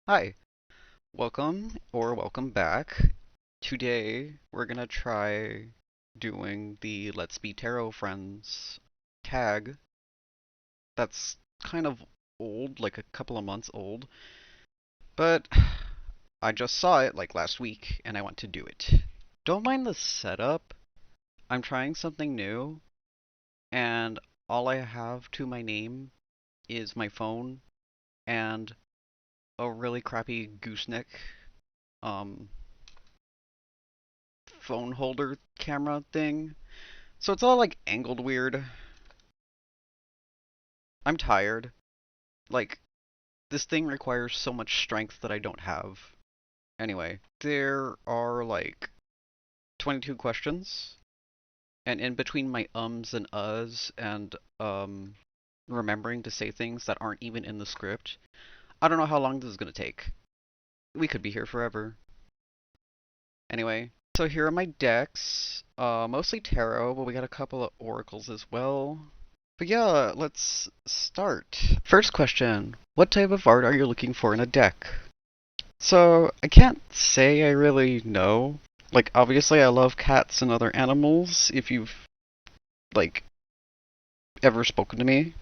Hi, welcome back. Today we're gonna try doing the Let's Be Tarot Friends tag. That's kind of old, like a couple of months old, but I just saw it like last week and I want to do it. Don't mind the setup. I'm trying something new and all I have to my name is my phone and a really crappy gooseneck um phone holder camera thing. So it's all like angled weird. I'm tired. Like, this thing requires so much strength that I don't have. Anyway, there are like 22 questions, and in between my ums and uhs and remembering to say things that aren't even in the script, I don't know how long this is gonna take. We could be here forever. Anyway, so here are my decks. Mostly tarot, but we got a couple of oracles as well. But yeah, let's start. First question, what type of art are you looking for in a deck? So, I can't say I really know. Like, obviously I love cats and other animals, if you've, like, ever spoken to me.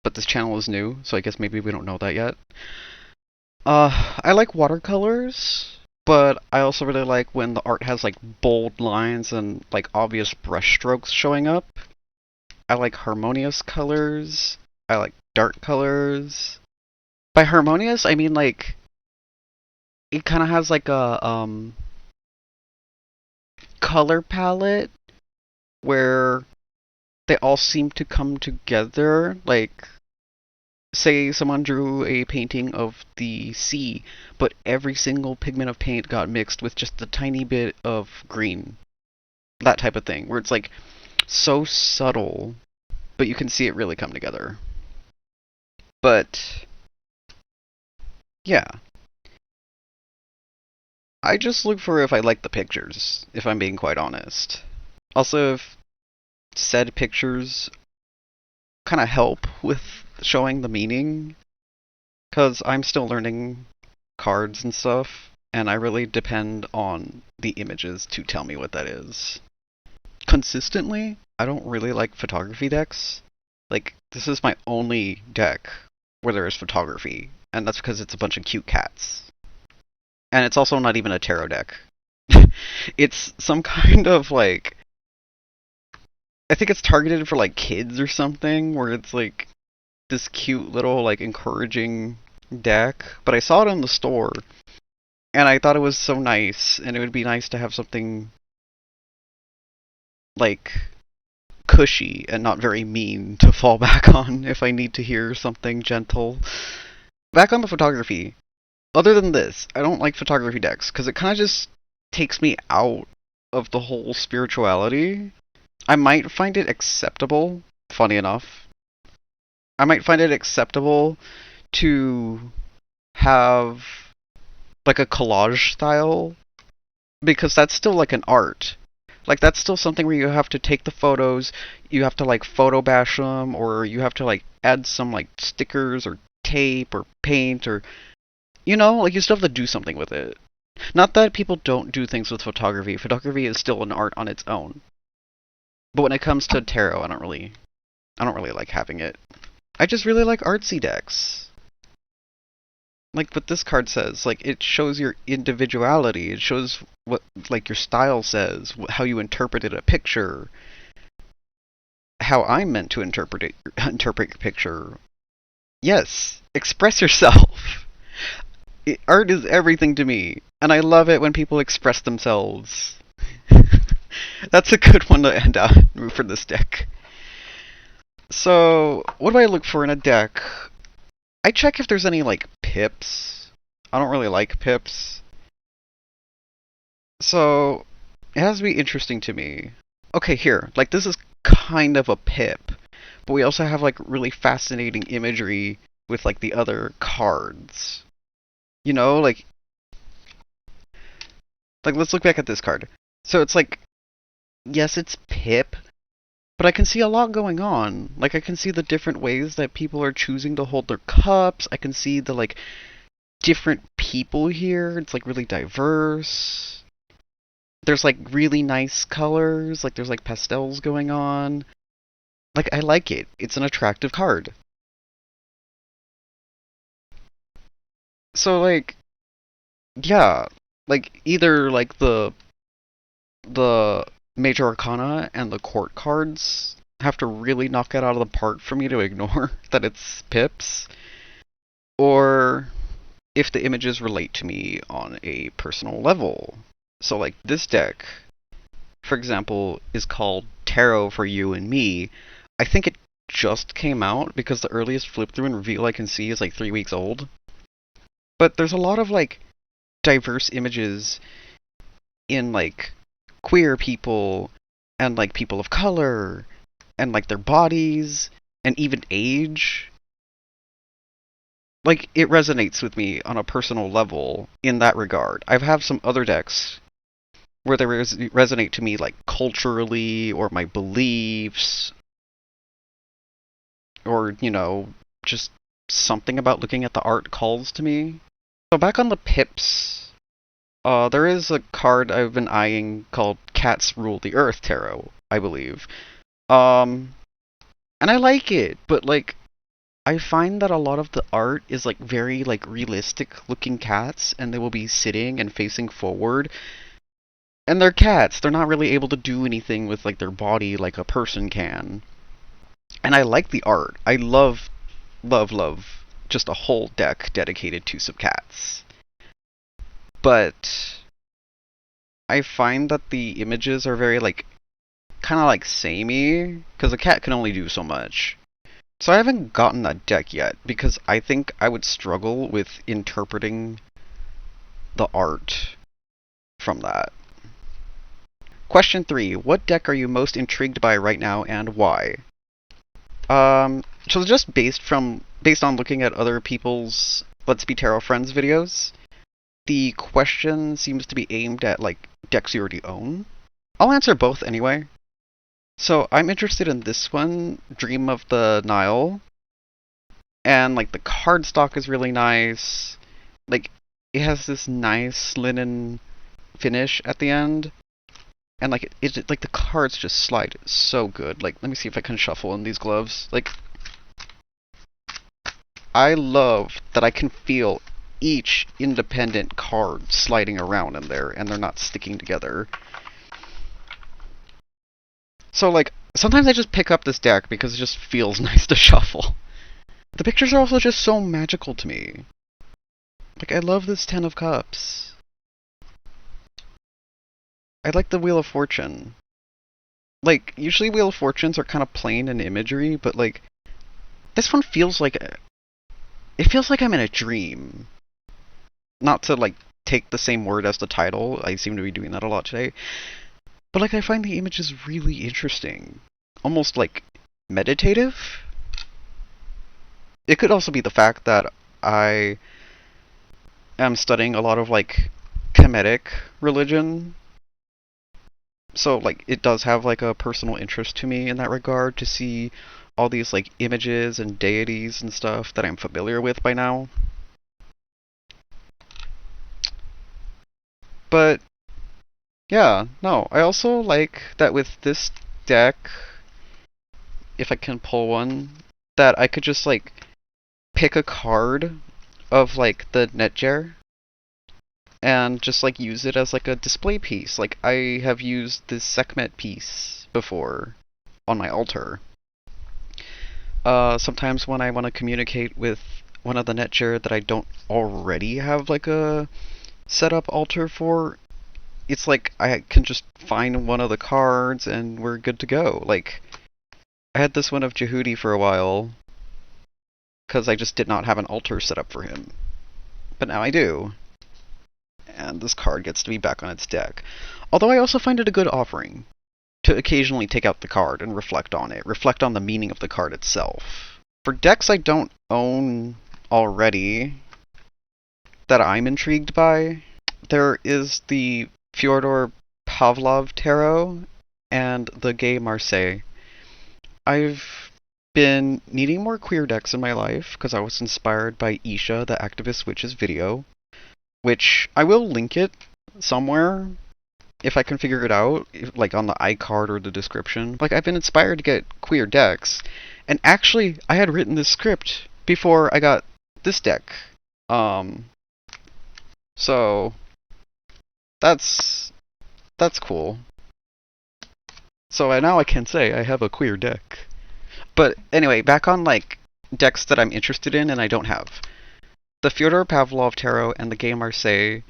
But this channel is new, so I guess maybe we don't know that yet. I like watercolors, but I also really like when the art has, like, bold lines and, like, obvious brush strokes showing up. I like harmonious colors. I like dark colors. By harmonious, I mean, like, it kind of has like a color palette where they all seem to come together. Like, say someone drew a painting of the sea, but every single pigment of paint got mixed with just a tiny bit of green. That type of thing, where it's like so subtle, but you can see it really come together. But yeah, I just look for if I like the pictures, if I'm being quite honest. Also, if said pictures kind of help with showing the meaning, because I'm still learning cards and stuff, and I really depend on the images to tell me what that is. Consistently, I don't really like photography decks. Like, this is my only deck where there is photography, and that's because it's a bunch of cute cats. And it's also not even a tarot deck. It's some kind of like, I think it's targeted for like kids or something, where it's like this cute little like encouraging deck. But I saw it in the store, and I thought it was so nice, and it would be nice to have something like cushy and not very mean to fall back on if I need to hear something gentle. Back on the photography. Other than this, I don't like photography decks because it kind of just takes me out of the whole spirituality. I might find it acceptable, funny enough. I might find it acceptable to have like a collage style because that's still like an art. Like that's still something where you have to take the photos, you have to like photo bash them, or you have to like add some like stickers or tape or paint or like you still have to do something with it. Not that people don't do things with photography. Photography is still an art on its own. But when it comes to tarot, I don't really like having it. I just really like artsy decks. Like what this card says, like it shows your individuality. It shows what like your style says, how you interpreted a picture, how I'm meant to interpret your picture. Yes, express yourself. Art is everything to me, and I love it when people express themselves. That's a good one to end on for this deck. So, what do I look for in a deck? I check if there's any, like, pips. I don't really like pips. So, it has to be interesting to me. Okay, here. Like, this is kind of a pip. But we also have, like, really fascinating imagery with, like, the other cards. Like, let's look back at this card. So it's like, yes, it's pip, but I can see a lot going on. Like, I can see the different ways that people are choosing to hold their cups. I can see the, like, different people here. It's like really diverse. There's like really nice colors, like there's like pastels going on. Like, I like it. It's an attractive card. So like, yeah, like either like the major arcana and the court cards have to really knock it out of the park for me to ignore that it's pips, or if the images relate to me on a personal level. So like this deck, for example, is called Tarot for You and Me. I think it just came out because the earliest flip through and reveal I can see is like 3 weeks old. But there's a lot of like diverse images in like queer people and like people of color and like their bodies and even age. Like, it resonates with me on a personal level in that regard. I've had some other decks where they resonate to me like culturally or my beliefs or, you know, just something about looking at the art calls to me. So back on the pips, there is a card I've been eyeing called Cats Rule the Earth Tarot, I believe. And I like it, but like, I find that a lot of the art is like very like realistic looking cats, and they will be sitting and facing forward. And they're cats. They're not really able to do anything with like their body like a person can. And I like the art. I love, love, love just a whole deck dedicated to some cats. But I find that the images are very like kind of like samey, because a cat can only do so much. So I haven't gotten that deck yet, because I think I would struggle with interpreting the art from that. Question 3. What deck are you most intrigued by right now, and why? So just based on looking at other people's Let's Be Tarot Friends videos, the question seems to be aimed at like decks you already own. I'll answer both anyway. So I'm interested in this one, Dream of the Nile. And like the cardstock is really nice. Like, it has this nice linen finish at the end. And like it like the cards just slide so good. Like, let me see if I can shuffle in these gloves. Like, I love that I can feel each independent card sliding around in there and they're not sticking together. So like, sometimes I just pick up this deck because it just feels nice to shuffle. The pictures are also just so magical to me. Like, I love this Ten of Cups. I like the Wheel of Fortune. Like, usually Wheel of Fortunes are kind of plain in imagery, but like, this one feels like it feels like I'm in a dream. Not to like take the same word as the title, I seem to be doing that a lot today. But like, I find the images really interesting. Almost like meditative? It could also be the fact that I am studying a lot of like Kemetic religion. So like, it does have like a personal interest to me in that regard to see all these like images and deities and stuff that I'm familiar with by now. But yeah, no, I also like that with this deck, if I can pull one, that I could just like pick a card of like the Netjer and just like use it as like a display piece. Like, I have used this Sekhmet piece before on my altar. Sometimes when I want to communicate with one of the Netjer that I don't already have like a setup altar for, it's like I can just find one of the cards and we're good to go. Like, I had this one of Djehuty for a while because I just did not have an altar set up for him. But now I do. And this card gets to be back on its deck. Although I also find it a good offering to occasionally take out the card and reflect on it, reflect on the meaning of the card itself. For decks I don't own already that I'm intrigued by, there is the Fyodor Pavlov Tarot and the Gay Marseille. I've been needing more queer decks in my life because I was inspired by Isha, the activist witch's video, which I will link it somewhere if I can figure it out, like on the iCard or the description. Like, I've been inspired to get queer decks, and actually, I had written this script before I got this deck. So that's cool. So now I can say I have a queer deck. But anyway, back on like decks that I'm interested in and I don't have. The Fyodor Pavlov Tarot and the Gay Marseille.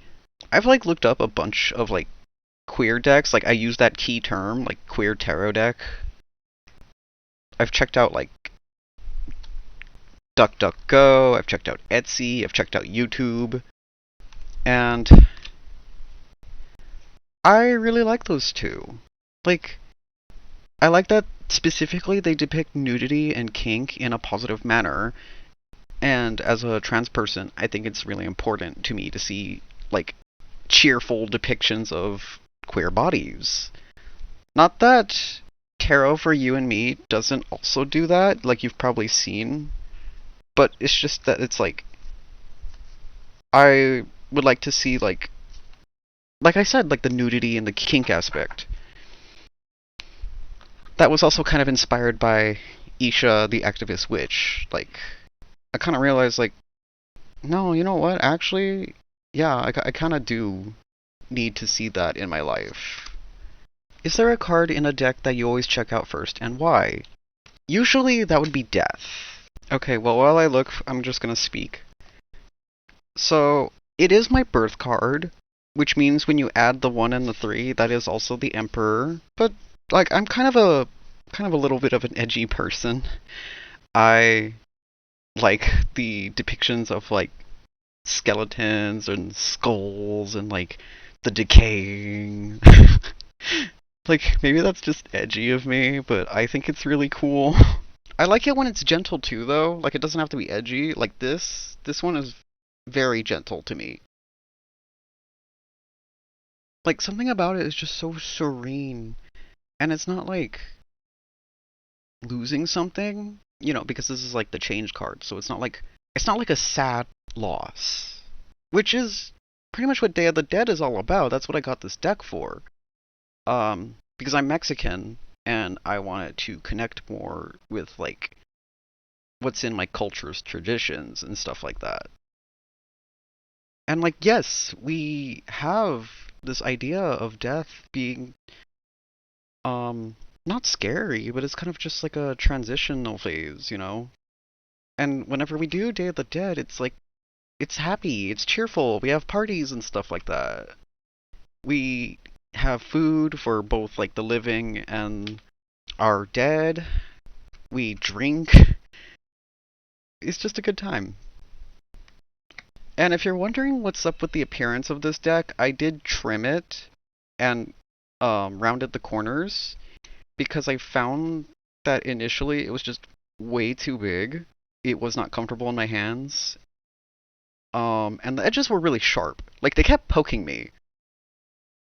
I've like looked up a bunch of like queer decks. Like I use that key term, like queer tarot deck. I've checked out like DuckDuckGo, I've checked out Etsy, I've checked out YouTube, and I really like those two. Like, I like that specifically they depict nudity and kink in a positive manner, and as a trans person, I think it's really important to me to see, like, cheerful depictions of queer bodies. Not that Tarot for You and Me doesn't also do that, like you've probably seen, but it's just that it's like, I would like to see, like I said, like the nudity and the kink aspect. That was also kind of inspired by Isha, the activist witch. Like, I kind of realized, like, no, you know what? Actually, yeah, I kind of do need to see that in my life. Is there a card in a deck that you always check out first, and why? Usually that would be Death. Okay, well, while I look, I'm just gonna speak. So, it is my birth card, which means when you add the 1 and the 3, that is also the Emperor. But, like, I'm kind of a little bit of an edgy person. I like the depictions of, like, skeletons and skulls and, like, the decaying. Like, maybe that's just edgy of me, but I think it's really cool. I like it when it's gentle too, though. Like, it doesn't have to be edgy. Like this one is very gentle to me. Like, something about it is just so serene. And it's not like losing something, you know, because this is like the change card, so it's not like a sad loss. Which is pretty much what Day of the Dead is all about. That's what I got this deck for. Because I'm Mexican and I wanted to connect more with like what's in my culture's traditions and stuff like that. And like, yes, we have this idea of death being not scary, but it's kind of just like a transitional phase, you know? And whenever we do Day of the Dead, it's like it's happy, it's cheerful, we have parties and stuff like that. We have food for both like the living and our dead. We drink. It's just a good time. And if you're wondering what's up with the appearance of this deck, I did trim it and rounded the corners because I found that initially it was just way too big. It was not comfortable in my hands. And the edges were really sharp. Like, they kept poking me.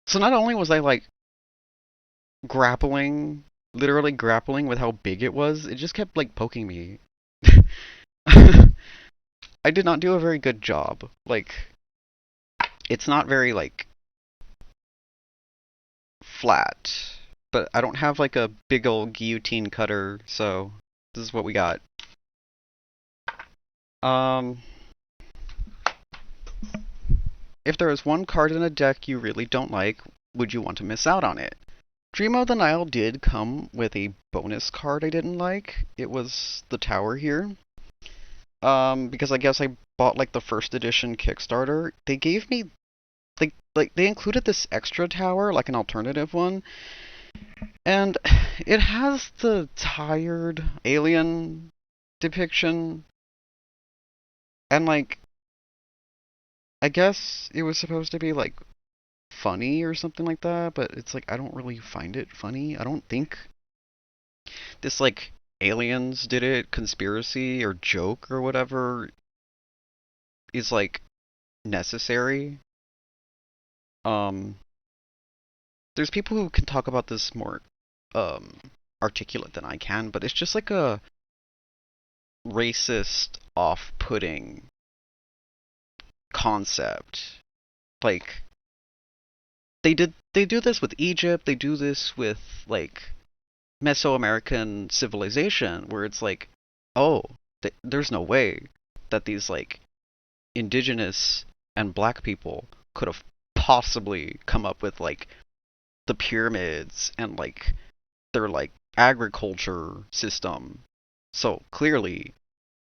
So not only was I, like, literally grappling with how big it was, it just kept, like, poking me. I did not do a very good job. Like, it's not very, like, flat. But I don't have, like, a big old guillotine cutter, so this is what we got. If there is one card in a deck you really don't like, would you want to miss out on it? Dream of the Nile did come with a bonus card I didn't like. It was the Tower here. Because I guess I bought like the first edition Kickstarter. They gave me they included this extra tower, like an alternative one. And it has the tired alien depiction. And like, I guess it was supposed to be like funny or something like that, but it's like I don't really find it funny. I don't think this like aliens did it conspiracy or joke or whatever is like necessary. There's people who can talk about this more articulate than I can, but it's just like a racist, off-putting concept. Like, they do this with Egypt, they do this with, like, Mesoamerican civilization, where it's like, oh, there's no way that these, like, indigenous and black people could have possibly come up with, like, the pyramids and, like, their, like, agriculture system. So clearly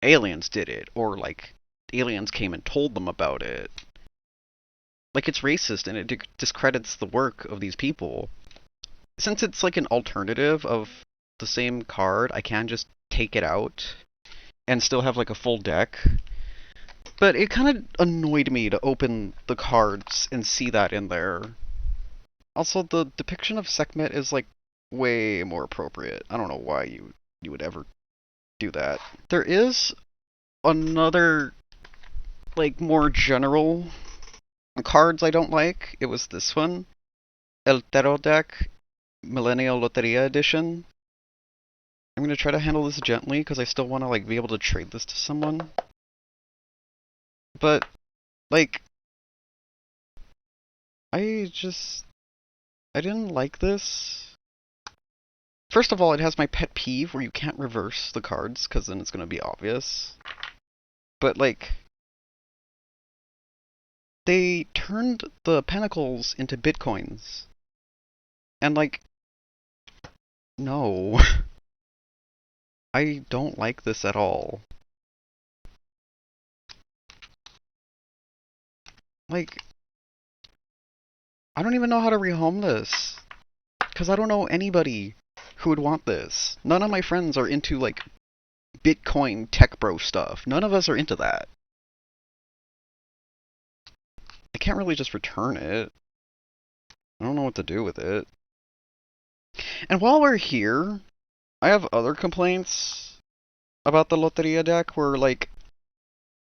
aliens did it, or, like, aliens came and told them about it. Like, it's racist and it discredits the work of these people. Since it's like an alternative of the same card, I can just take it out and still have like a full deck. But it kind of annoyed me to open the cards and see that in there. Also, the depiction of Sekhmet is like way more appropriate. I don't know why you would ever do that. There is another, like, more general cards I don't like. It was this one, El Tarot deck, Millennial Lotería edition. I'm gonna try to handle this gently because I still want to, like, be able to trade this to someone. But, like, I didn't like this. First of all, it has my pet peeve where you can't reverse the cards because then it's gonna be obvious. But, like, they turned the pentacles into bitcoins. And, like, no. I don't like this at all. Like, I don't even know how to rehome this. Because I don't know anybody who would want this. None of my friends are into, like, Bitcoin tech bro stuff. None of us are into that. I can't really just return it. I don't know what to do with it. And while we're here, I have other complaints about the Lotería deck where, like,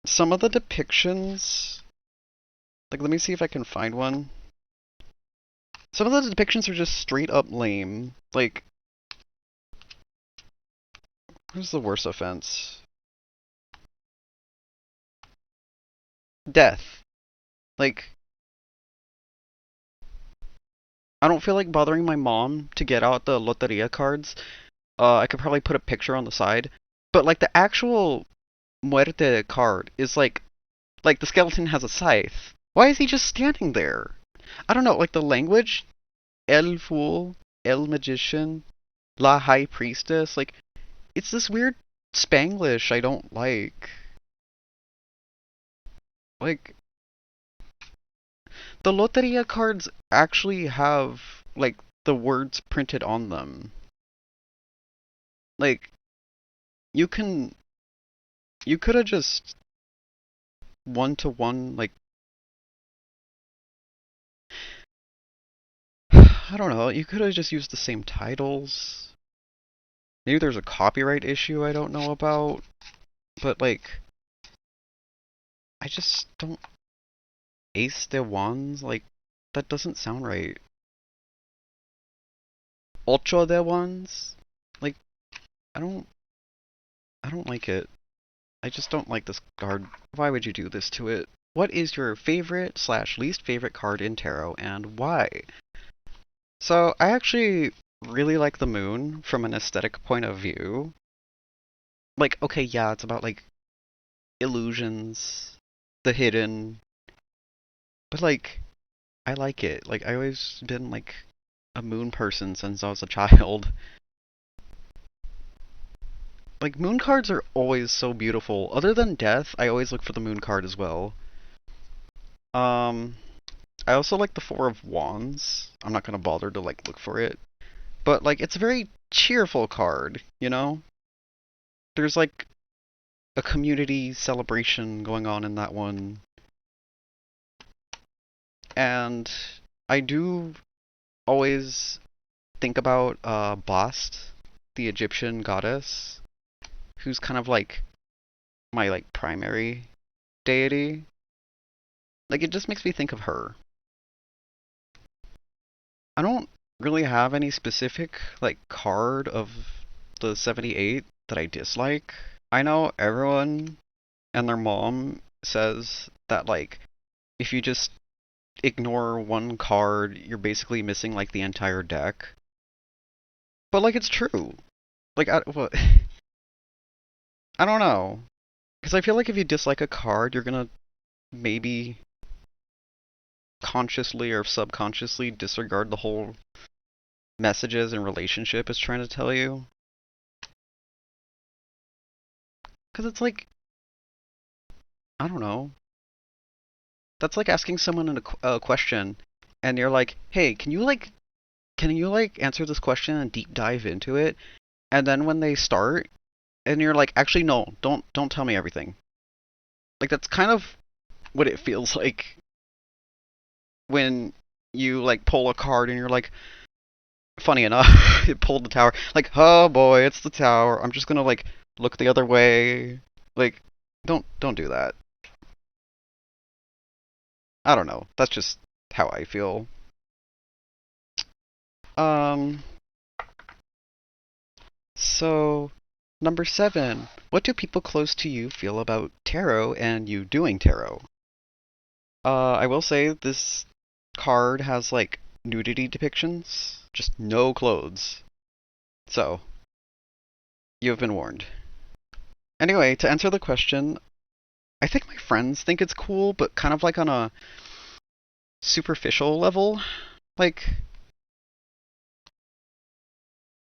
some of the depictions... Like, let me see if I can find one. Some of the depictions are just straight up lame. Like, where's the worst offense? Death. Like, I don't feel like bothering my mom to get out the Lotería cards. I could probably put a picture on the side. But, like, the actual Muerte card is like the skeleton has a scythe. Why is he just standing there? I don't know, like, the language, El Fool, El Magician, La High Priestess, like, it's this weird Spanglish I don't like. Like, the Loteria cards actually have, like, the words printed on them. Like, you could have just one-to-one, like, I don't know, you could have just used the same titles. Maybe there's a copyright issue I don't know about, but, like, I just don't... Ace de Wands? Like, that doesn't sound right. Ocho de Wands? Like, I don't like it. I just don't like this card. Why would you do this to it? What is your favorite / least favorite card in tarot, and why? So, I actually really like the moon from an aesthetic point of view. Like, okay, yeah, it's about, like, illusions, the hidden, but, like, I like it. Like, I always been, like, a moon person since I was a child. Like, moon cards are always so beautiful. Other than death, I always look for the moon card as well. I also like the Four of Wands. I'm not gonna bother to, like, look for it. But, like, it's a very cheerful card, you know? There's, like, a community celebration going on in that one. And I do always think about Bast, the Egyptian goddess, who's kind of like my, like, primary deity. Like, it just makes me think of her. I don't really have any specific, like, card of the 78 that I dislike. I know everyone and their mom says that, like, if you just ignore one card, you're basically missing, like, the entire deck. But, like, it's true. Like, what? I don't know. Because I feel like if you dislike a card, you're gonna maybe consciously or subconsciously disregard the whole messages and relationship is trying to tell you. Because it's like, I don't know. That's like asking someone a question, and you're like, "Hey, can you answer this question and deep dive into it?" And then when they start, and you're like, "Actually, no, don't tell me everything." Like that's kind of what it feels like when you like pull a card and you're like, funny enough, it pulled the tower. Like, oh boy, it's the tower. I'm just gonna like look the other way. Like, don't do that. I don't know. That's just how I feel. Um, so number 7. What do people close to you feel about tarot and you doing tarot? I will say this card has like nudity depictions, just no clothes. So, you have been warned. Anyway, to answer the question, I think my friends think it's cool, but kind of like on a superficial level. Like,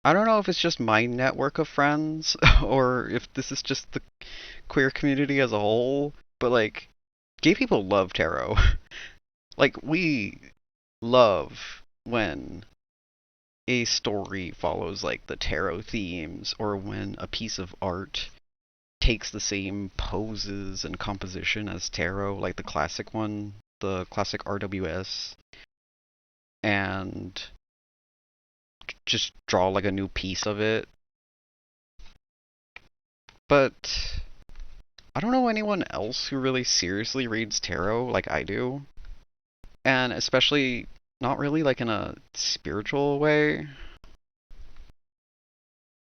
I don't know if it's just my network of friends or if this is just the queer community as a whole, but like, gay people love tarot. Like, we love when a story follows like the tarot themes or when a piece of art takes the same poses and composition as tarot, like the classic one, the classic RWS, and just draw like a new piece of it. But I don't know anyone else who really seriously reads tarot like I do. And especially not really like in a spiritual way.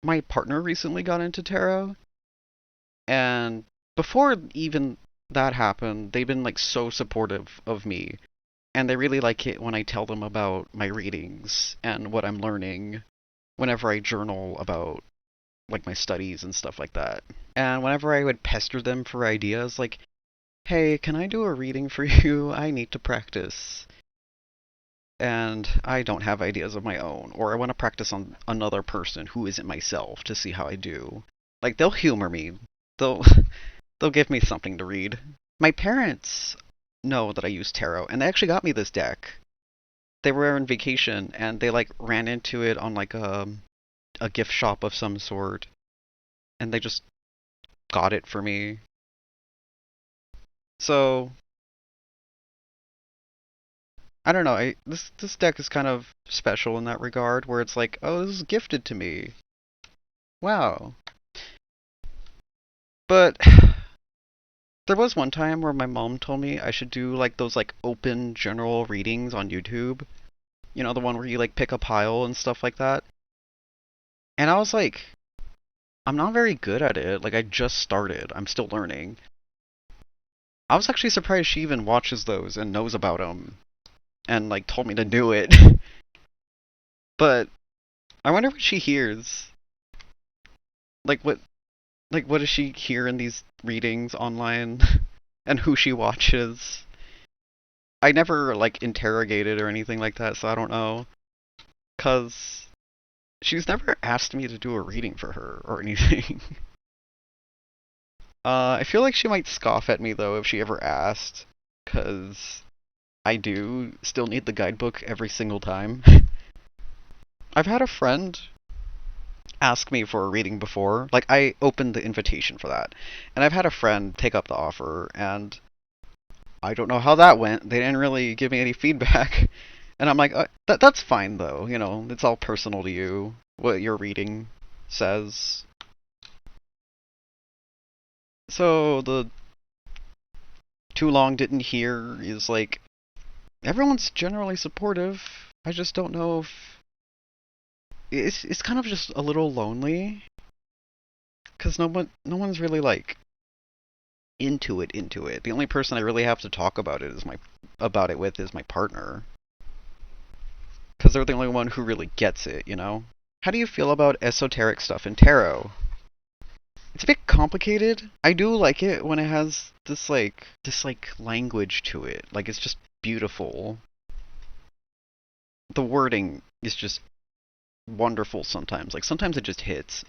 My partner recently got into tarot, and before even that happened, they've been like so supportive of me. And they really like it when I tell them about my readings and what I'm learning whenever I journal about like my studies and stuff like that. And whenever I would pester them for ideas like, "Hey, can I do a reading for you? I need to practice." And I don't have ideas of my own, or I want to practice on another person who isn't myself to see how I do. Like they'll humor me. They'll they'll give me something to read. My parents know that I use tarot, and they actually got me this deck. They were on vacation and they like ran into it on like a gift shop of some sort, and they just got it for me. So I don't know. This deck is kind of special in that regard, where it's like, oh, this is gifted to me. Wow. But there was one time where my mom told me I should do like those like open general readings on YouTube. You know, the one where you like pick a pile and stuff like that. And I was like, I'm not very good at it. Like I just started. I'm still learning. I was actually surprised she even watches those and knows about them and like told me to do it. But I wonder what she hears. Like what does she hear in these readings online and who she watches? I never like interrogated or anything like that, so I don't know. 'Cause she's never asked me to do a reading for her or anything. I feel like she might scoff at me though if she ever asked, 'cause I do still need the guidebook every single time. I've had a friend ask me for a reading before. Like, I opened the invitation for that. And I've had a friend take up the offer, and I don't know how that went. They didn't really give me any feedback. And I'm like, that's fine though. You know, it's all personal to you, what your reading says. So, the too long didn't hear is like, everyone's generally supportive. I just don't know if it's kind of just a little lonely. Because no one's really, like, into it. The only person I really have to talk about it with is my partner. Because they're the only one who really gets it, you know? How do you feel about esoteric stuff in tarot? It's a bit complicated. I do like it when it has this language to it. Like, it's just beautiful. The wording is just wonderful sometimes. Like, sometimes it just hits.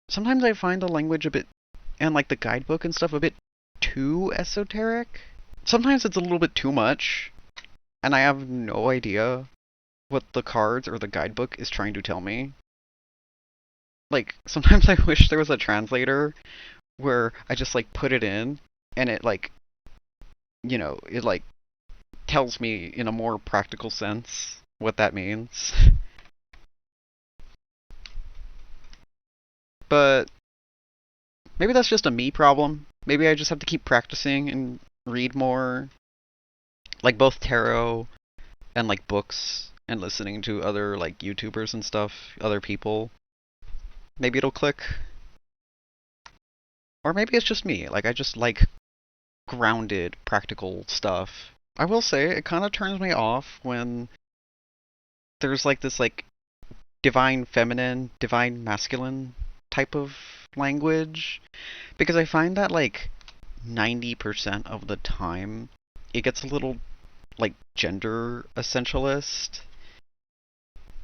Sometimes I find the language a bit, and like the guidebook and stuff, a bit too esoteric. Sometimes it's a little bit too much, and I have no idea what the cards or the guidebook is trying to tell me. Like, sometimes I wish there was a translator where I just, like, put it in, and it, like, you know, it, like, tells me in a more practical sense what that means. But maybe that's just a me problem. Maybe I just have to keep practicing and read more, like, both tarot and, like, books, and listening to other, like, YouTubers and stuff, other people. Maybe it'll click. Or maybe it's just me. Like, I just like grounded, practical stuff. I will say, it kind of turns me off when there's, like, this, like, divine feminine, divine masculine type of language. Because I find that, like, 90% of the time, it gets a little, like, gender essentialist.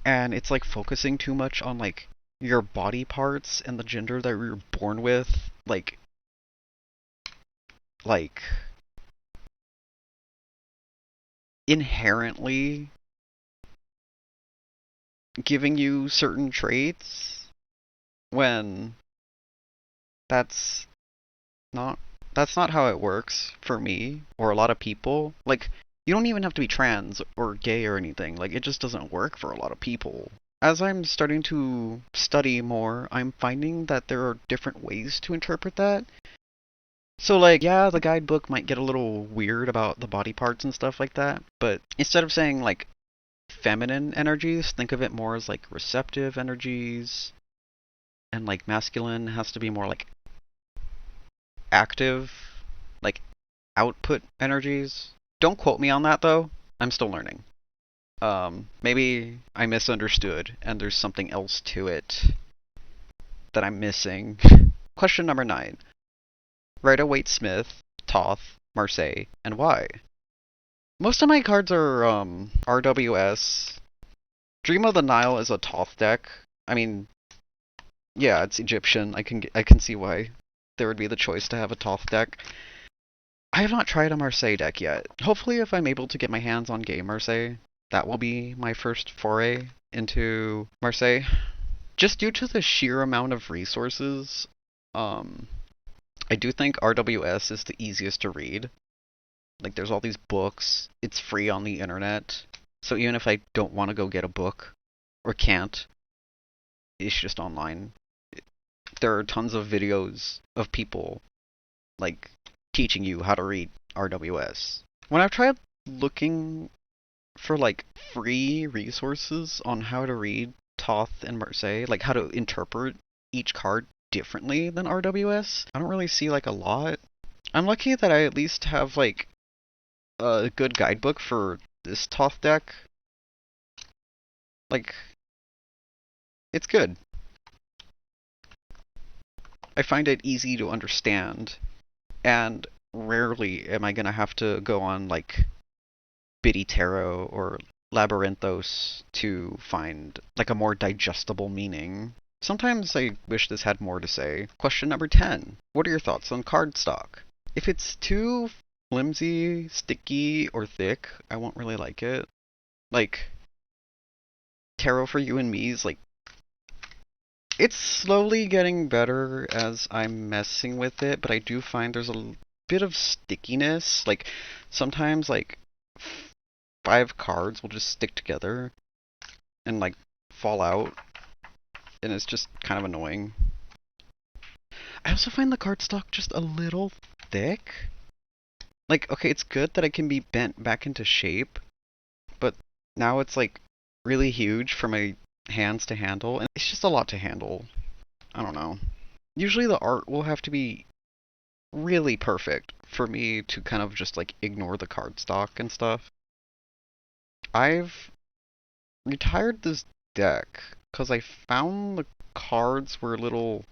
And it's, like, focusing too much on, like, your body parts and the gender that you're born with. Like, inherently giving you certain traits when that's that's not how it works for me or a lot of people. Like, you don't even have to be trans or gay or anything. Like, it just doesn't work for a lot of people. As I'm starting to study more, I'm finding that there are different ways to interpret that. So, like, yeah, the guidebook might get a little weird about the body parts and stuff like that, but instead of saying, like, feminine energies, think of it more as, like, receptive energies, and, like, masculine has to be more, like, active, like, output energies. Don't quote me on that, though. I'm still learning. Maybe I misunderstood, and there's something else to it that I'm missing. Question number 9. Rider-Waite-Smith, Thoth, Marseille, and why? Most of my cards are RWS. Dream of the Nile is a Thoth deck. I mean, yeah, it's Egyptian. I can see why there would be the choice to have a Thoth deck. I have not tried a Marseille deck yet. Hopefully, if I'm able to get my hands on Game Marseille, that will be my first foray into Marseille. Just due to the sheer amount of resources, I do think RWS is the easiest to read. Like, there's all these books. It's free on the internet. So even if I don't want to go get a book, or can't, it's just online. There are tons of videos of people, like, teaching you how to read RWS. When I've tried looking for, like, free resources on how to read Thoth and Marseille, like, how to interpret each card differently than RWS, I don't really see, like, a lot. I'm lucky that I at least have, like, a good guidebook for this Thoth deck. Like, it's good. I find it easy to understand, and rarely am I gonna have to go on, like, Biddy Tarot or Labyrinthos to find, like, a more digestible meaning. Sometimes I wish this had more to say. Question number 10. What are your thoughts on cardstock? If it's too flimsy, sticky, or thick, I won't really like it. Like, Tarot for You and Me is, like, it's slowly getting better as I'm messing with it, but I do find there's a bit of stickiness. Like, sometimes, like, 5 cards will just stick together and, like, fall out, and it's just kind of annoying. I also find the cardstock just a little thick. Like, okay, it's good that it can be bent back into shape, but now it's, like, really huge for my hands to handle, and it's just a lot to handle. I don't know. Usually the art will have to be really perfect for me to kind of just like ignore the cardstock and stuff. I've retired this deck because I found the cards were a little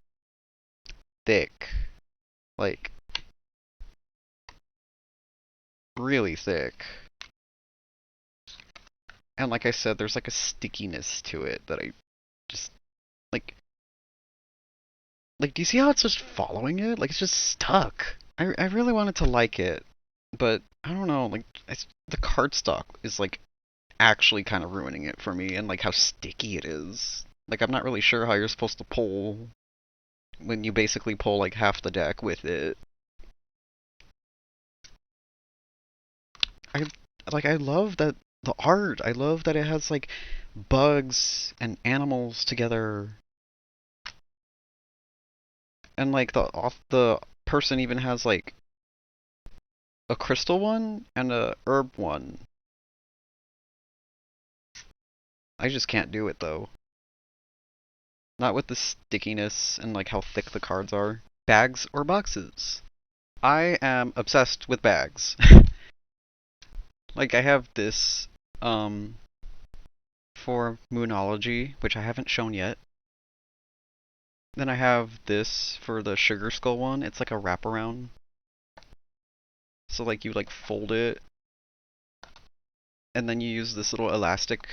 thick. Like, really thick. And like I said, there's like a stickiness to it that I just like do you see how it's just following it? Like it's just stuck. I really wanted to like it, but I don't know, like the cardstock is like actually kind of ruining it for me, and like how sticky it is. Like I'm not really sure how you're supposed to pull when you basically pull like half the deck with it. I I love that the art. I love that it has like bugs and animals together. And like the person even has like a crystal one and a herb one. I just can't do it though. Not with the stickiness and like how thick the cards are. Bags or boxes? I am obsessed with bags. Like I have this for Moonology, which I haven't shown yet. Then I have this for the Sugar Skull one. It's like a wraparound. So like you like fold it and then you use this little elastic.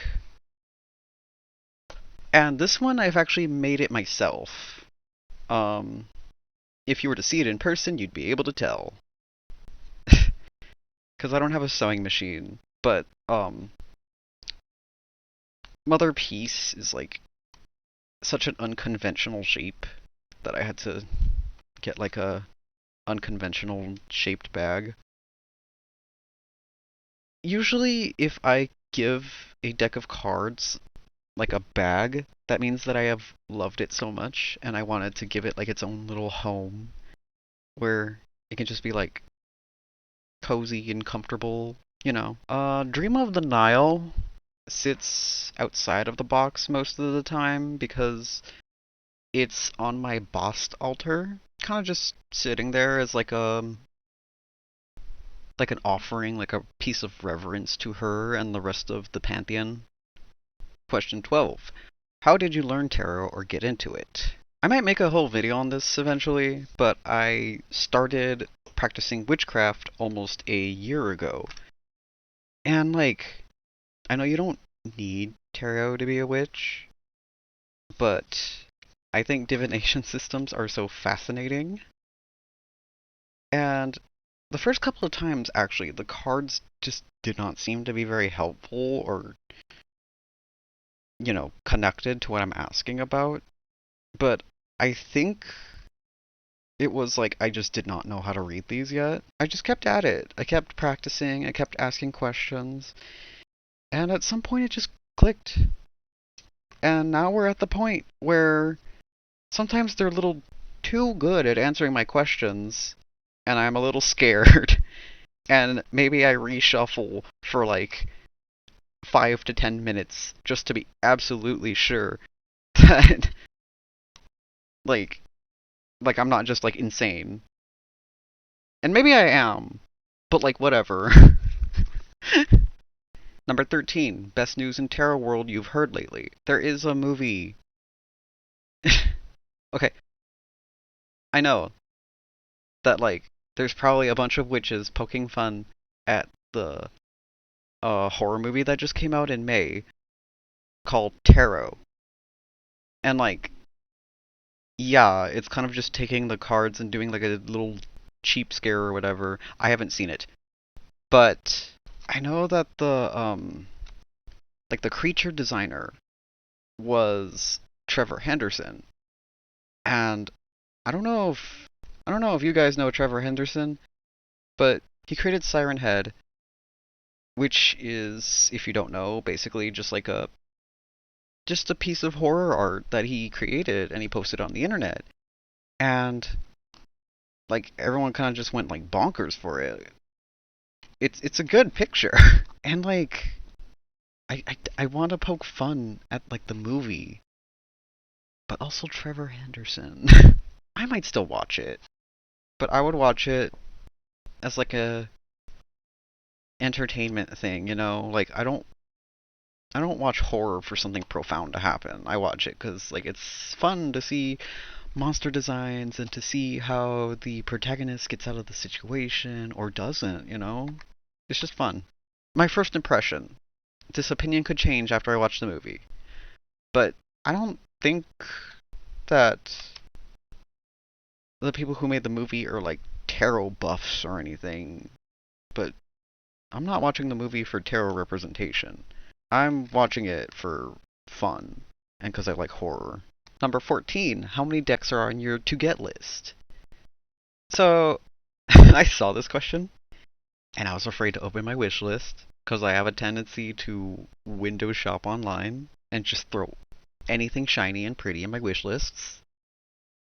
And this one I've actually made it myself. If you were to see it in person, you'd be able to tell. Because I don't have a sewing machine, but Motherpeace is like such an unconventional shape that I had to get like a unconventional shaped bag. Usually if I give a deck of cards like a bag, that means that I have loved it so much and I wanted to give it like its own little home where it can just be like cozy and comfortable, you know. Dream of the Nile sits outside of the box most of the time because it's on my Bast altar, kind of just sitting there as like an offering, like a piece of reverence to her and the rest of the pantheon. Question 12. How did you learn tarot or get into it? I might make a whole video on this eventually, but I started practicing witchcraft almost a year ago. And like, I know you don't need tarot to be a witch, but I think divination systems are so fascinating. And the first couple of times, actually, the cards just did not seem to be very helpful or, connected to what I'm asking about. But I think it was like I just did not know how to read these yet. I just kept at it. I kept practicing, I kept asking questions, and at some point it just clicked. And now we're at the point where sometimes they're a little too good at answering my questions, and I'm a little scared. And maybe I reshuffle for like 5 to 10 minutes just to be absolutely sure that like I'm not just like insane. And maybe I am, but like whatever. Number 13, best news in tarot world you've heard lately. There is a movie. Okay, I know that like there's probably a bunch of witches poking fun at the horror movie that just came out in May called Tarot. And like, yeah, it's kind of just taking the cards and doing like a little cheap scare or whatever. I haven't seen it. But I know that the creature designer was Trevor Henderson. And I don't know if you guys know Trevor Henderson, but he created Siren Head, which is, if you don't know, basically just a piece of horror art that he created and he posted on the internet. And like everyone kind of just went like bonkers for it. It's a good picture. And like I want to poke fun at like the movie, but also Trevor Henderson. I might still watch it, but I would watch it as like a entertainment thing, you know? Like I don't watch horror for something profound to happen. I watch it cuz like it's fun to see monster designs and to see how the protagonist gets out of the situation or doesn't, you know? It's just fun. My first impression. This opinion could change after I watch the movie. But I don't think that the people who made the movie are like tarot buffs or anything. But I'm not watching the movie for tarot representation. I'm watching it for fun and because I like horror. Number 14, how many decks are on your to get list? So, I saw this question and I was afraid to open my wish list because I have a tendency to window shop online and just throw anything shiny and pretty in my wish lists.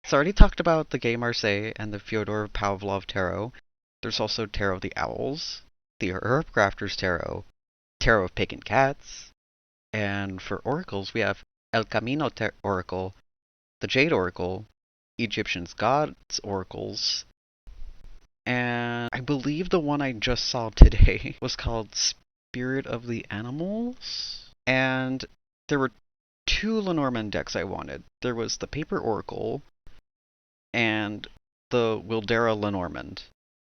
So I already talked about the Gay Marseille and the Fyodor Pavlov Tarot. There's also Tarot of the Owls, the Herb Crafters Tarot, Tarot of Pagan Cats, and for oracles we have El Camino Oracle, the Jade Oracle, Egyptian's Gods Oracles, and I believe the one I just saw today was called Spirit of the Animals. And there were two Lenormand decks I wanted. There was the Paper Oracle and the Wildera Lenormand.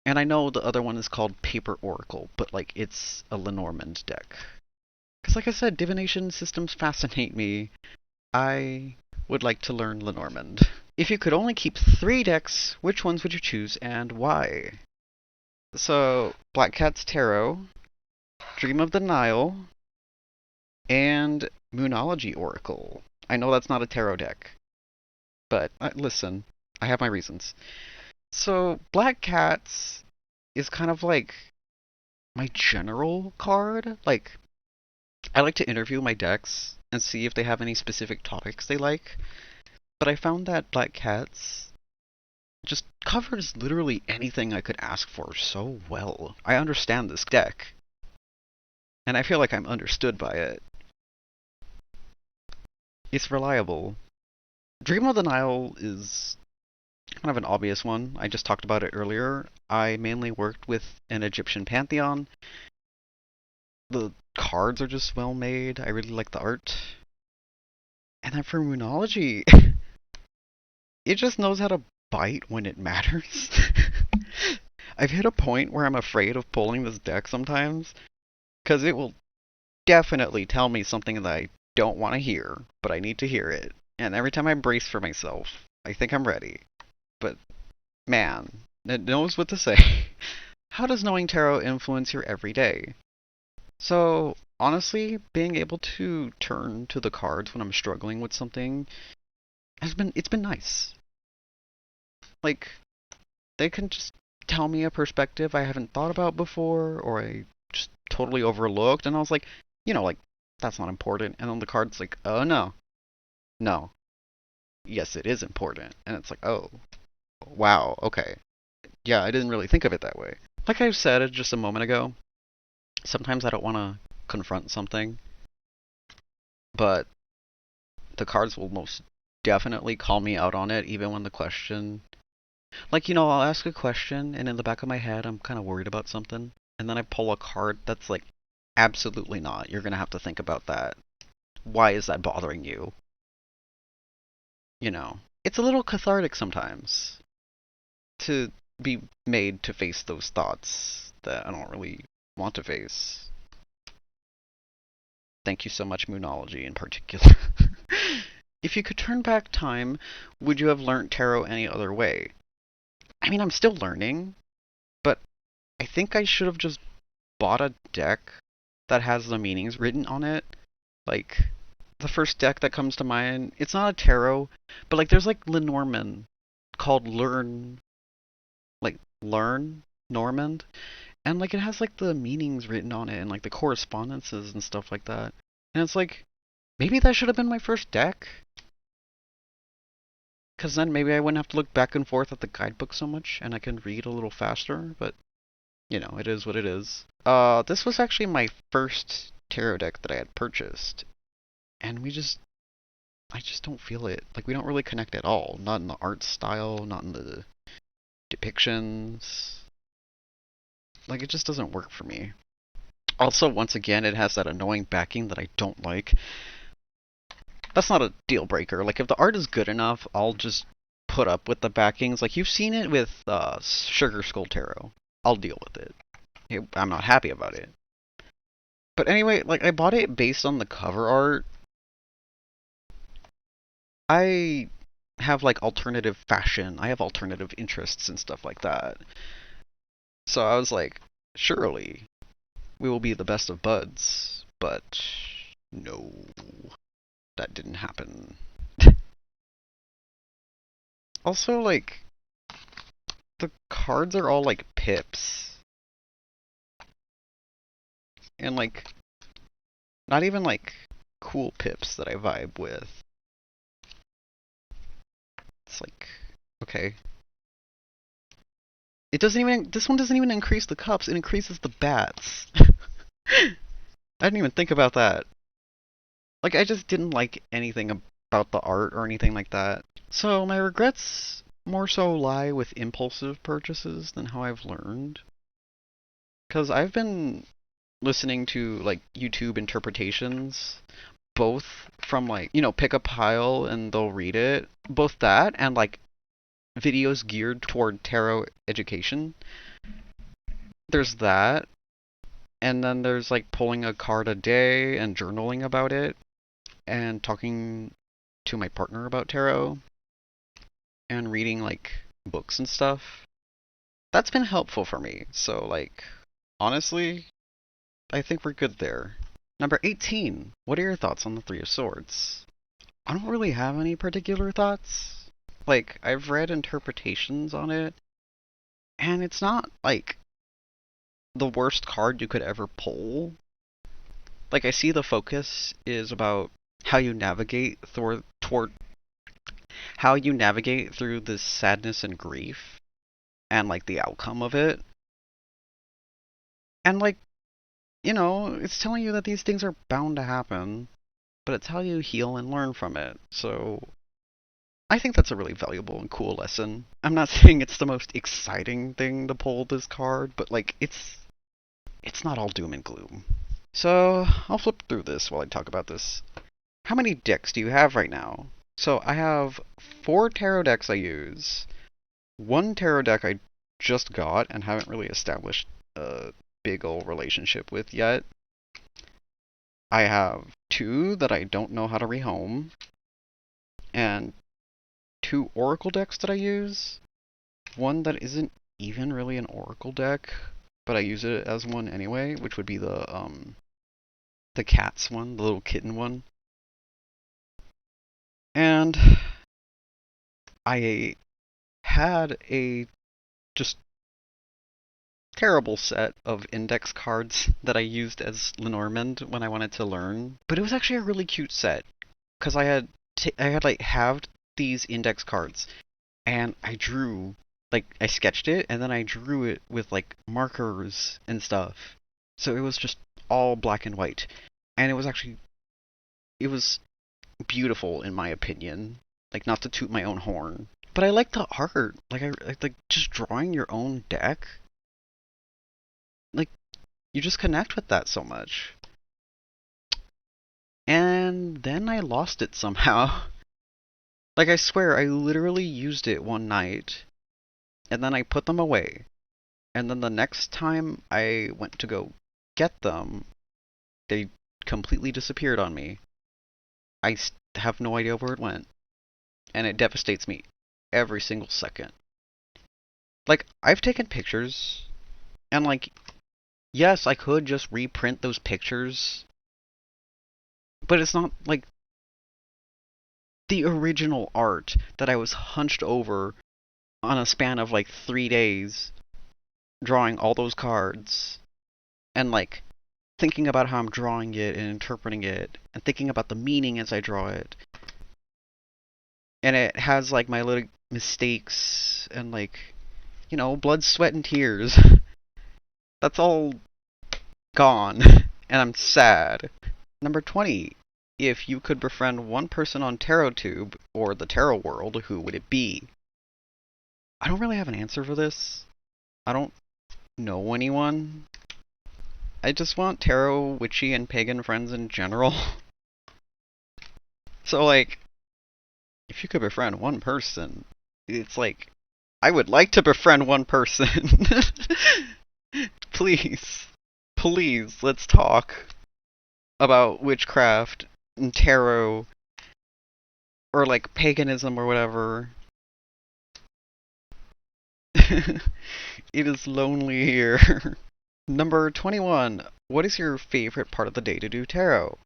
And I know the other one is called Paper Oracle, but like it's a Lenormand deck. Because like I said, divination systems fascinate me. I would like to learn Lenormand. If you could only keep 3 decks, which ones would you choose and why? So, Black Cat's Tarot, Dream of the Nile, and Moonology Oracle. I know that's not a tarot deck, but listen, I have my reasons. So, Black Cats is kind of like my general card. Like, I like to interview my decks and see if they have any specific topics they like. But I found that Black Cats just covers literally anything I could ask for so well. I understand this deck, and I feel like I'm understood by it. It's reliable. Dream of the Nile is kind of an obvious one. I just talked about it earlier. I mainly worked with an Egyptian pantheon. The cards are just well made. I really like the art. And then for Moonology, it just knows how to bite when it matters. I've hit a point where I'm afraid of pulling this deck sometimes, because it will definitely tell me something that I don't want to hear, but I need to hear it. And every time I brace for myself, I think I'm ready. But man, it knows what to say. How does knowing tarot influence your everyday? So, honestly, being able to turn to the cards when I'm struggling with something it's been nice. Like, they can just tell me a perspective I haven't thought about before, or I just totally overlooked, and I was like, like, that's not important. And then the card's like, oh no. No. Yes, it is important. And it's like, oh, wow, okay. Yeah, I didn't really think of it that way. Like I said just a moment ago, sometimes I don't want to confront something, but the cards will most definitely call me out on it, even when the question. Like, I'll ask a question, and in the back of my head, I'm kind of worried about something, and then I pull a card that's like, absolutely not. You're going to have to think about that. Why is that bothering you? It's a little cathartic sometimes to be made to face those thoughts that I don't really want to face. Thank you so much, Moonology in particular. If you could turn back time, would you have learnt tarot any other way? I mean, I'm still learning, but I think I should have just bought a deck that has the meanings written on it. Like, the first deck that comes to mind, it's not a tarot, but like there's like Lenormand called Learn Normand, and like it has like the meanings written on it and like the correspondences and stuff like that. And it's like, maybe that should have been my first deck, because then maybe I wouldn't have to look back and forth at the guidebook so much, and I can read a little faster. But it is what it is. This was actually my first tarot deck that I had purchased, and I just don't feel it. Like, we don't really connect at all. Not in the art style, not in the depictions. Like, it just doesn't work for me. Also, once again, it has that annoying backing that I don't like. That's not a deal breaker. Like, if the art is good enough, I'll just put up with the backings. Like, you've seen it with Sugar Skull Tarot. I'll deal with it. I'm not happy about it. But anyway, like, I bought it based on the cover art. I have, like, alternative fashion. I have alternative interests and stuff like that. So I was like, surely we will be the best of buds. But no, that didn't happen. Also, like, the cards are all, like, pips. And, like, not even, like, cool pips that I vibe with. It's like, okay. It doesn't even, this one doesn't even increase the cups, it increases the bats. I didn't even think about that. Like, I just didn't like anything about the art or anything like that. So, my regrets more so lie with impulsive purchases than how I've learned. Because I've been listening to, like, YouTube interpretations, both from, like, you know, pick a pile and they'll read it. Both that and, like, videos geared toward tarot education. There's that. And then there's, like, pulling a card a day and journaling about it. And talking to my partner about tarot. And reading, like, books and stuff. That's been helpful for me. So, like, honestly, I think we're good there. Number 18. What are your thoughts on the Three of Swords? I don't really have any particular thoughts. Like, I've read interpretations on it, and it's not, like, the worst card you could ever pull. Like, I see the focus is about how you navigate toward how you navigate through this sadness and grief, and, like, the outcome of it. And, like, you know, it's telling you that these things are bound to happen, but it's how you heal and learn from it. So I think that's a really valuable and cool lesson. I'm not saying it's the most exciting thing to pull this card, but, like, it's not all doom and gloom. So I'll flip through this while I talk about this. How many decks do you have right now? So I have 4 tarot decks I use. 1 tarot deck I just got and haven't really established a big ol' relationship with yet. I have 2 that I don't know how to rehome. And 2 oracle decks that I use. One that isn't even really an oracle deck, but I use it as one anyway, which would be the cats one, the little kitten one. And I had a just terrible set of index cards that I used as Lenormand when I wanted to learn, but it was actually a really cute set because I had like halved these index cards, and I drew, like, I sketched it, and then I drew it with, like, markers and stuff. So it was just all black and white. And it was beautiful, in my opinion. Like, not to toot my own horn. But I like the art. Like, I like just drawing your own deck. Like, you just connect with that so much. And then I lost it somehow. Like, I swear, I literally used it one night, and then I put them away. And then the next time I went to go get them, they completely disappeared on me. I have no idea where it went. And it devastates me every single second. Like, I've taken pictures, and, like, yes, I could just reprint those pictures, but it's not, like, the original art that I was hunched over on a span of, like, 3 days, drawing all those cards, and, like, thinking about how I'm drawing it and interpreting it, and thinking about the meaning as I draw it. And it has, like, my little mistakes, and, like, you know, blood, sweat, and tears. That's all gone. and I'm sad. Number 20. If you could befriend one person on TarotTube or the tarot world, who would it be? I don't really have an answer for this. I don't know anyone. I just want tarot, witchy, and pagan friends in general. So, like, if you could befriend one person, it's like, I would like to befriend one person. Please, please, let's talk about witchcraft and tarot, or like paganism or whatever. It is lonely here. Number 21. What is your favorite part of the day to do tarot?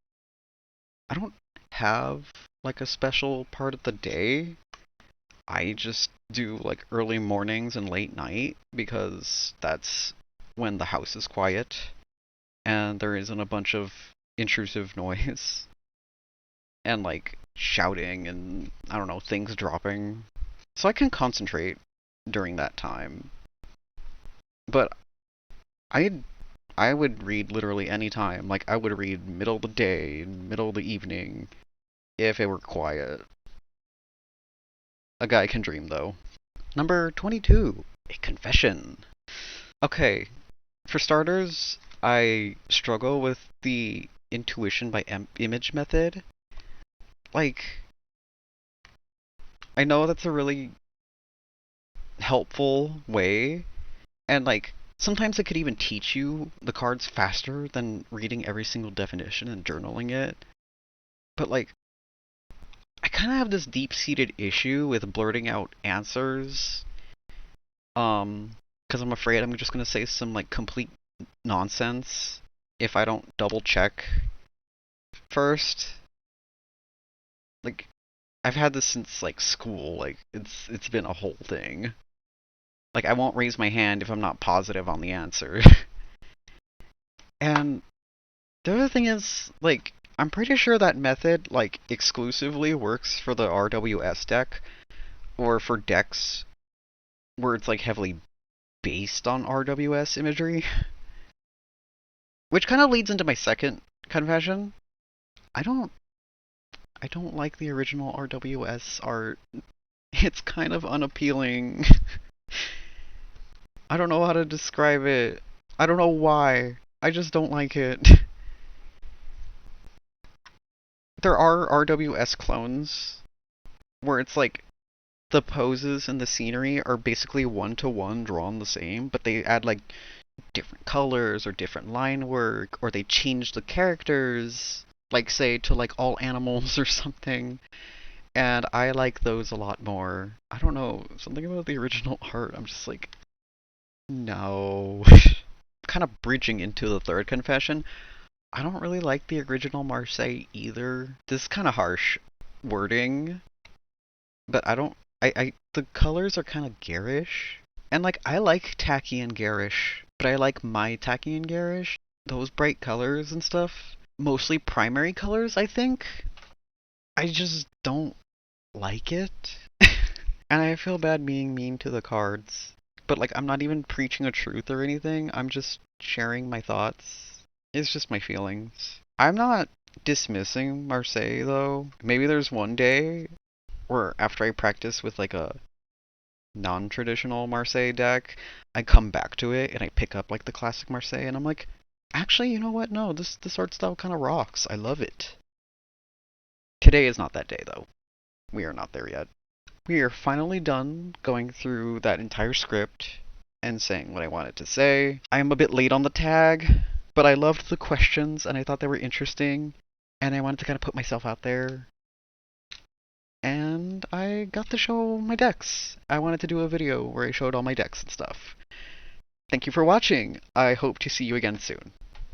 I don't have like a special part of the day. I just do like early mornings and late night because that's when the house is quiet and there isn't a bunch of intrusive noise and like shouting and I don't know, things dropping. So I can concentrate during that time. But I would read literally any time. Like I would read middle of the day, middle of the evening, if it were quiet. A guy can dream though. Number 22. A confession. Okay, for starters, I struggle with the intuition by image method. Like, I know that's a really helpful way, and like, sometimes it could even teach you the cards faster than reading every single definition and journaling it. But like, I kind of have this deep-seated issue with blurting out answers. Because I'm afraid I'm just gonna say some like complete nonsense if I don't double check first. Like, I've had this since like school. Like, it's been a whole thing. Like, I won't raise my hand if I'm not positive on the answer. And the other thing is, like, I'm pretty sure that method, like, exclusively works for the RWS deck, or for decks where it's, like, heavily based on RWS imagery. Which kind of leads into my second confession. I don't like the original RWS art. It's kind of unappealing. I don't know how to describe it. I don't know why. I just don't like it. There are RWS clones where it's like the poses and the scenery are basically one-to-one drawn the same, but they add like different colors or different line work, or they change the characters, like say to like all animals or something. And I like those a lot more. I don't know, something about the original art, I'm just like, no. Kind of bridging into the third confession. I don't really like the original Marseille either. This is kind of harsh wording, but the colors are kind of garish. And like, I like tacky and garish, but I like my tacky and garish. Those bright colors and stuff. Mostly primary colors, I think. I just don't like it. And I feel bad being mean to the cards. But like, I'm not even preaching a truth or anything. I'm just sharing my thoughts. It's just my feelings. I'm not dismissing Marseille, though. Maybe there's one day where after I practice with like a non-traditional Marseille deck, I come back to it and I pick up like the classic Marseille and I'm like, actually, you know what? No, this art style kind of rocks. I love it. Today is not that day, though. We are not there yet. We are finally done going through that entire script and saying what I wanted to say. I am a bit late on the tag, but I loved the questions and I thought they were interesting, and I wanted to kind of put myself out there. And I got to show my decks. I wanted to do a video where I showed all my decks and stuff. Thank you for watching. I hope to see you again soon.